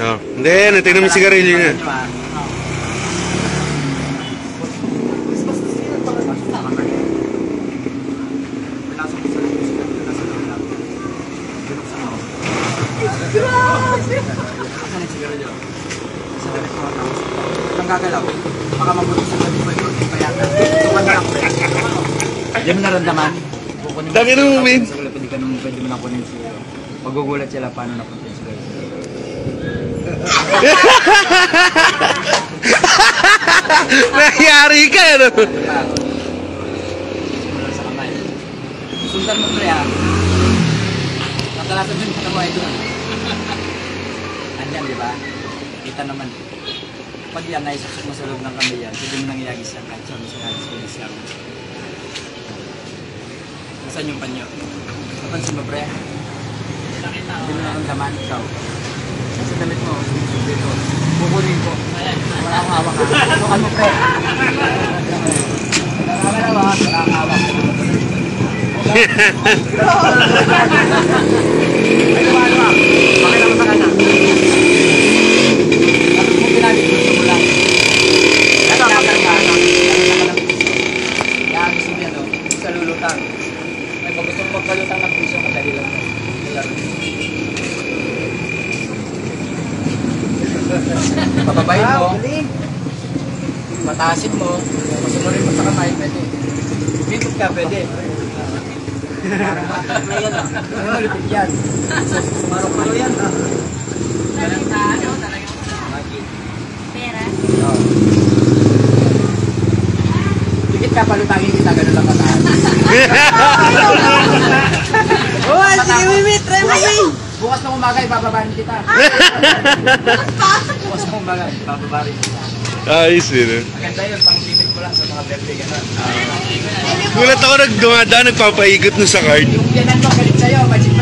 No. Hindi, natignan mo yung sigarilyo niya. Ang gagalaw, baka mabuti sa gabi ko ito, kaya hindi mo naramdaman. Dami na mo, Min. Pwede mo na kunin siya. Magugulat sila paano napunta yung sila. Nangyari ka, ano? Sa kamay. Sundan mo pre ha. Katalasan din sa kamay doon. Andyan, di ba? Kita naman. Pag yan, naisasok mo sa loob ng kamay yan, pwede mo nang iagis yan kahit sa misis yan. Nasaan yung panyo? Napansin mo, pre? Hindi mo naramdaman, ikaw. Sa damit mo, dito. Kukunin ko. Wala akong hawak ha. Tukan mo, pre. Wala akong hawak. Ay, luwa. Pakilang sa kanya. Tapos mo pinagin, gusto mo lang. Ito, kaya gusto mo yan, sa lulutang. Ay, pag gusto mo magpalutang ng puso, madali lang. Pababayin mo, mataasin mo, masunurin mo sa kamay, pwede. Bikot ka, pwede. Ano lipit yan? Sumarok kayo yan. Pera? Oo. Bikit ka, palutangin kita, gano'n lang mataas. Oh, sige, Mimi, try mo, Mimi. Bukas na umaga, ibababarin kita. Bukas na umaga, ibababarin kita. Ayos yun. Maganda yun, pang-limit ko lang sa mga birthday gano'n. Gulat ako nagdumadaan, nagpapaikot nun sa card. Yung yanan mo, galit sa'yo, magic